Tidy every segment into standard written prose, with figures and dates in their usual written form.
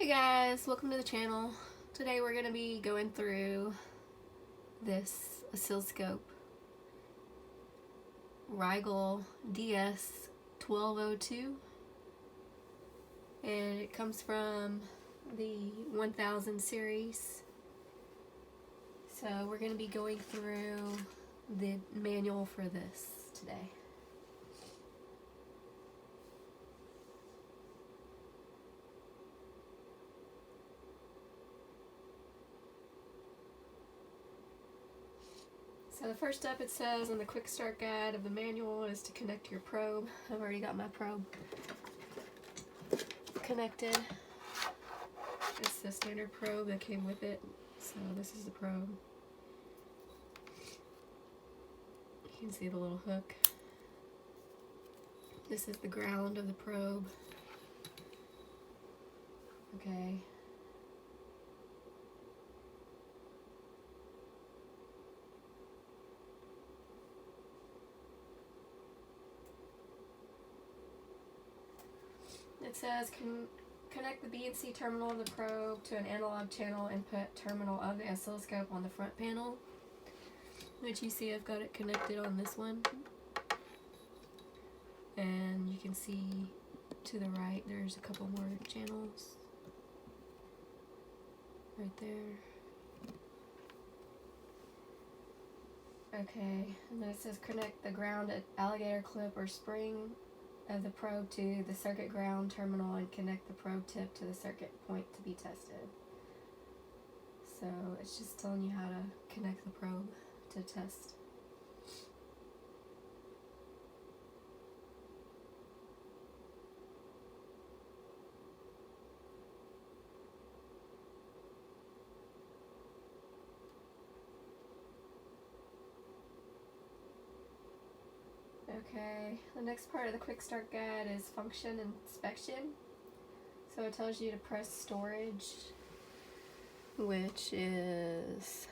Hey guys, welcome to the channel. Today we're going to be going through this oscilloscope, Rigol DS1202, and it comes from the 1000 series. So we're going to be going through the manual for this today. So the first step, it says on the quick start guide of the manual, is to connect your probe. I've already got my probe connected. It's the standard probe that came with it. So this is the probe. You can see the little hook. This is the ground of the probe. Okay. It says connect the B and C terminal of the probe to an analog channel input terminal of the oscilloscope on the front panel, which you see I've got it connected on this one. And you can see to the right there's a couple more channels right there. Okay, and then it says connect the ground alligator clip or spring of the probe to the circuit ground terminal and connect the probe tip to the circuit point to be tested. So it's just telling you how to connect the probe to test. Okay, the next part of the quick start guide is function inspection. So it tells you to press storage, which is,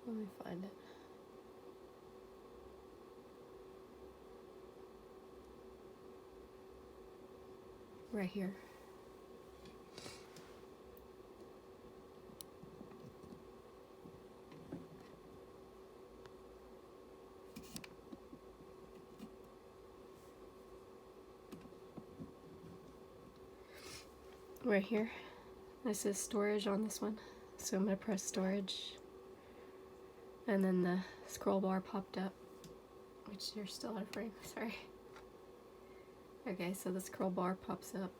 let me find it. Right here. Right here. This is storage on this one. So I'm going to press storage. And then the scroll bar popped up, which you're still out of frame, sorry. Okay, so the scroll bar pops up.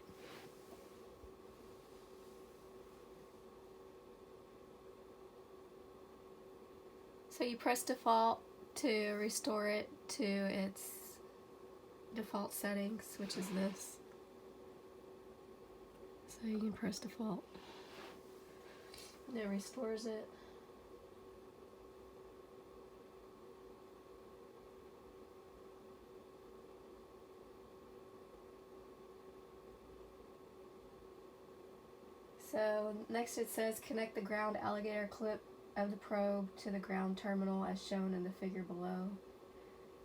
So you press default to restore it to its default settings, which is this. So you can press default. And it restores it. So next it says connect the ground alligator clip of the probe to the ground terminal as shown in the figure below.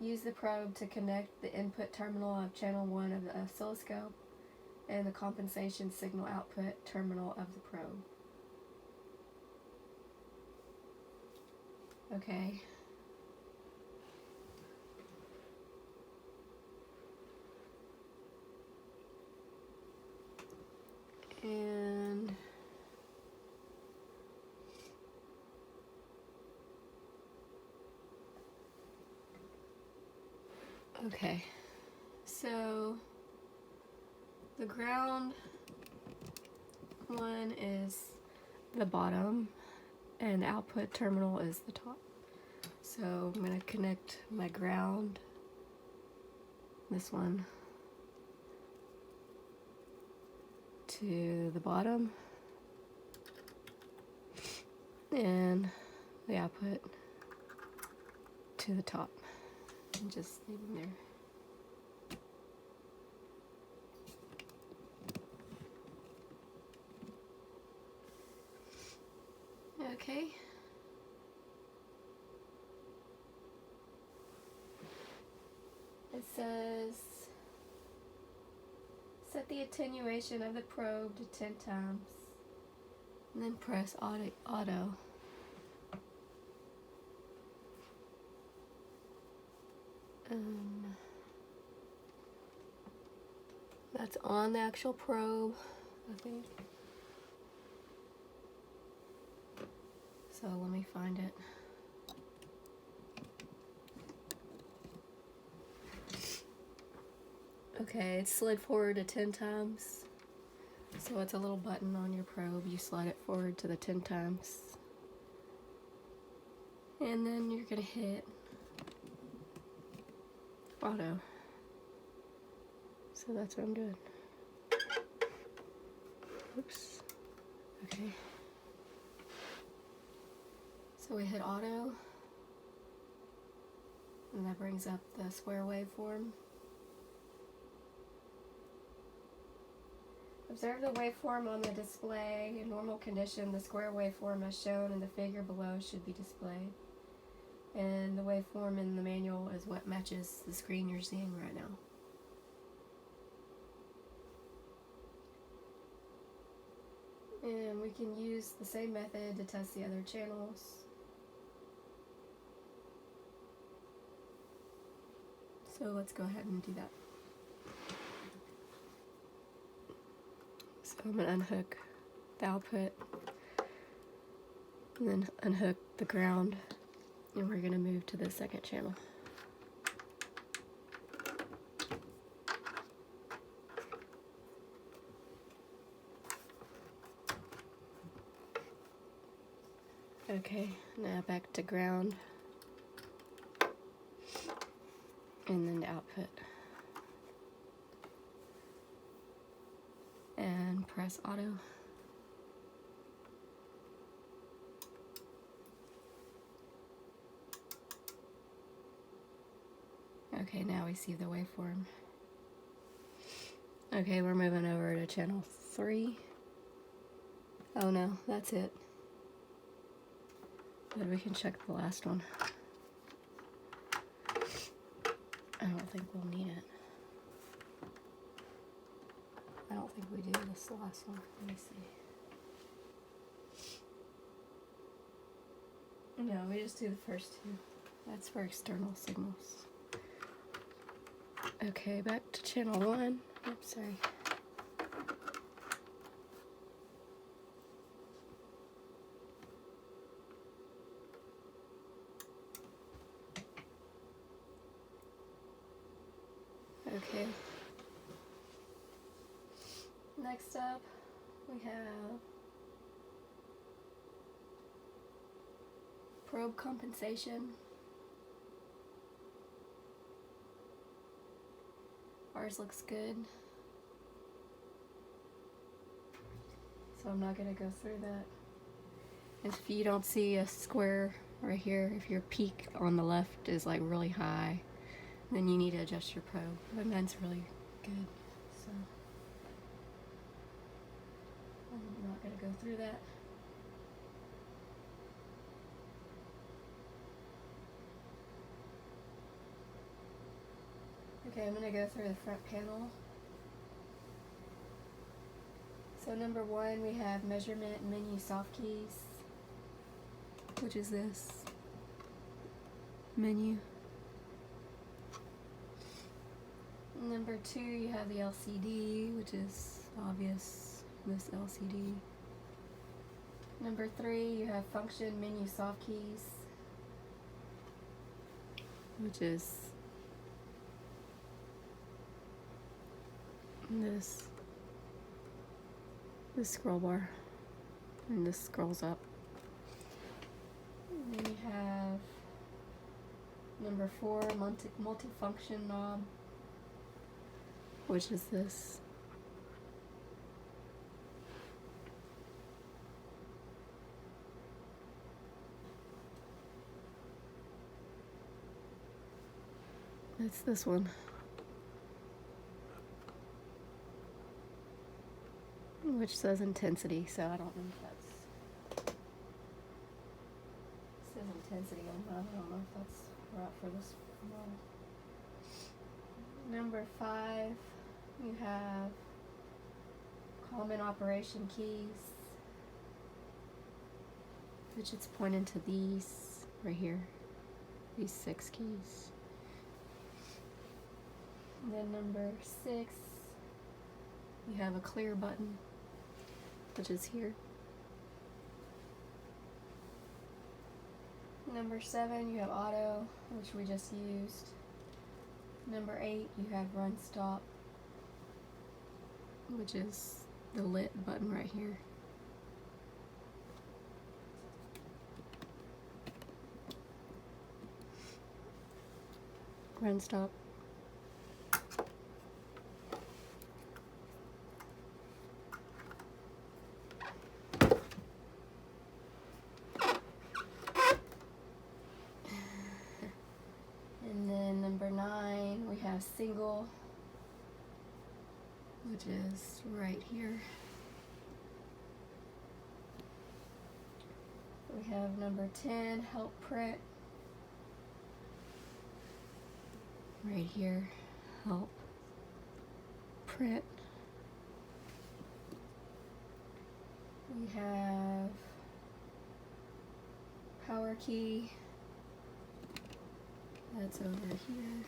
Use the probe to connect the input terminal of channel 1 of the oscilloscope and the compensation signal output terminal of the probe. Okay. And okay, so the ground one is the bottom and the output terminal is the top. So I'm going to connect my ground, this one, to the bottom and the output to the top, and just leave them there. Okay. It says Set the attenuation of the probe to 10 times. And then press auto. That's on the actual probe, I think. So let me find it. Okay, it's slid forward to 10 times. So it's a little button on your probe. You slide it forward to the 10 times. And then you're gonna hit auto. So that's what I'm doing. Oops. Okay. So we hit auto. And that brings up the square waveform. Observe the waveform on the display. In normal condition, the square waveform as shown in the figure below should be displayed. And the waveform in the manual is what matches the screen you're seeing right now. And we can use the same method to test the other channels. So let's go ahead and do that. So I'm going to unhook the output and then unhook the ground, and we're going to move to the second channel. Okay, now back to ground and then to output. And press auto. Okay, now we see the waveform. Okay, we're moving over to channel 3. Oh no, that's it. But we can check the last one. I don't think we'll need it. I don't think we do this last one. Let me see. No, we just do the first two. That's for external signals. Okay, back to channel 1. Oops, sorry. Okay. Next up, we have probe compensation. Ours looks good. So I'm not going to go through that. If you don't see a square right here, if your peak on the left is like really high, then you need to adjust your probe. But mine's really good, so I'm not going to go through that. Okay, I'm going to go through the front panel. So number 1, we have measurement and menu soft keys, which is this menu. Number 2, you have the LCD, which is obvious, this LCD. Number 3, you have function menu soft keys, which is this scroll bar, and this scrolls up. And then you have number 4, multifunction knob, which is this. It's this one. Which says intensity, so I don't know if that's... It says intensity on mine, I don't know if that's right for this one. Number 5, you have common operation keys, which it's pointing to these right here, these 6 keys. And then number 6, you have a clear button, which is here. Number 7, you have auto, which we just used. Number 8, you have run stop, which is the lit button right here. Run stop. And then number 9, we have single, which is right here. We have number 10, help print, right here, help print. We have power key, that's over here.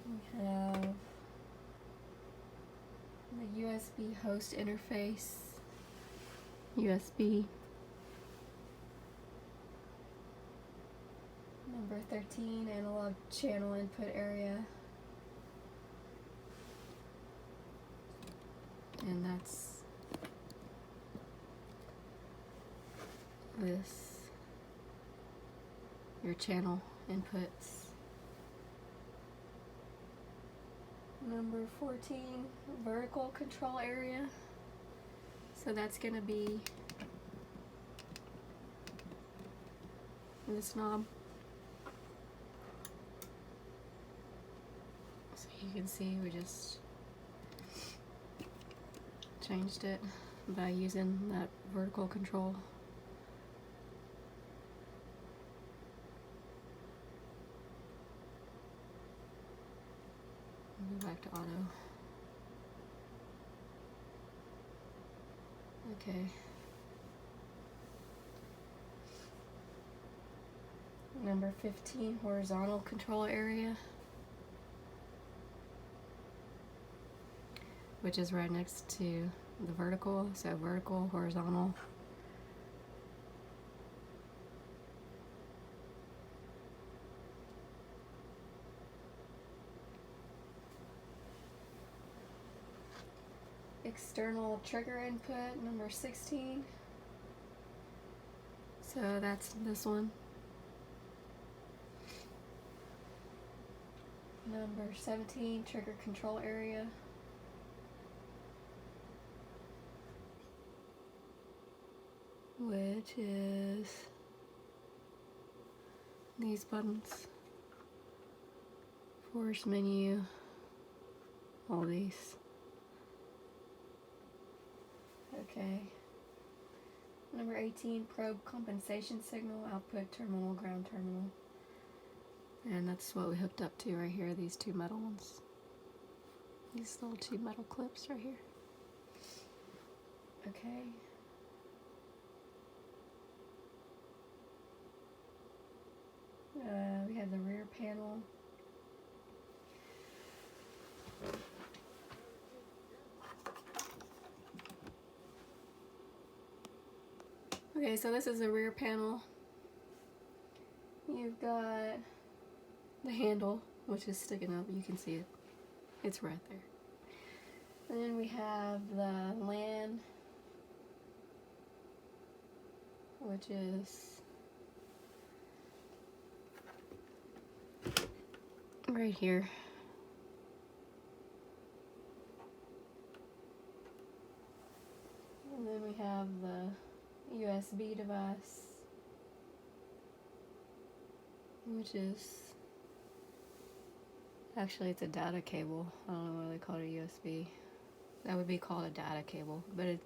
We have the USB host interface, USB. Number 13, analog channel input area. And that's this, your channel inputs. Number 14, vertical control area. So that's going to be this knob. So you can see we just changed it by using that vertical control. Go back to auto. Okay. Number 15, horizontal control area, which is right next to the vertical, so vertical, horizontal. External trigger input, number 16. So that's this one. Number 17, trigger control area. Which is these buttons. Force menu, all these. Okay. Number 18, probe compensation signal, output terminal, ground terminal. And that's what we hooked up to right here, these 2 metal ones. These little 2 metal clips right here. Okay. We have the rear panel. Okay, so this is the rear panel. You've got the handle, which is sticking up. You can see it. It's right there. And then we have the LAN, which is right here. And then we have the USB device, which is actually, it's a data cable. I don't know why they call it a USB. That would be called a data cable, but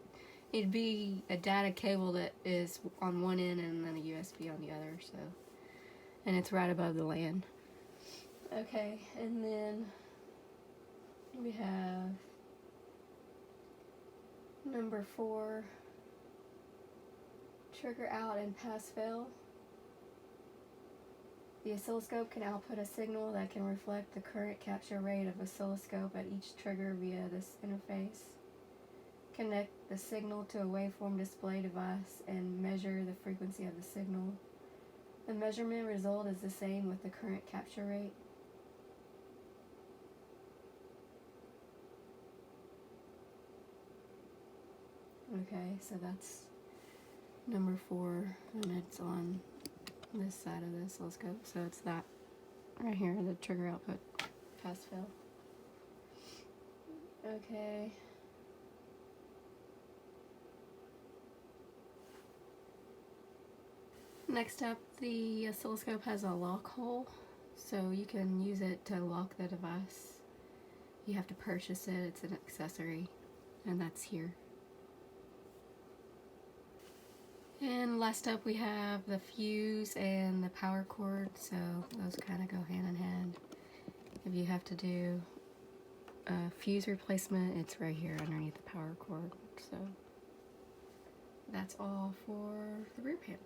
it'd be a data cable that is on one end and then a USB on the other. So, and it's right above the LAN. Okay, and then We have number 4, trigger out and pass fail. The oscilloscope can output a signal that can reflect the current capture rate of oscilloscope at each trigger via this interface. Connect the signal to a waveform display device and measure the frequency of the signal. The measurement result is the same with the current capture rate. Okay, so that's number 4, and it's on this side of the oscilloscope, so it's that right here, the trigger output pass fail. Okay. Next up, the oscilloscope has a lock hole, so you can use it to lock the device. You have to purchase it, it's an accessory, and that's here. And last up we have the fuse and the power cord, so those kind of go hand in hand. If you have to do a fuse replacement, it's right here underneath the power cord. So that's all for the rear panel.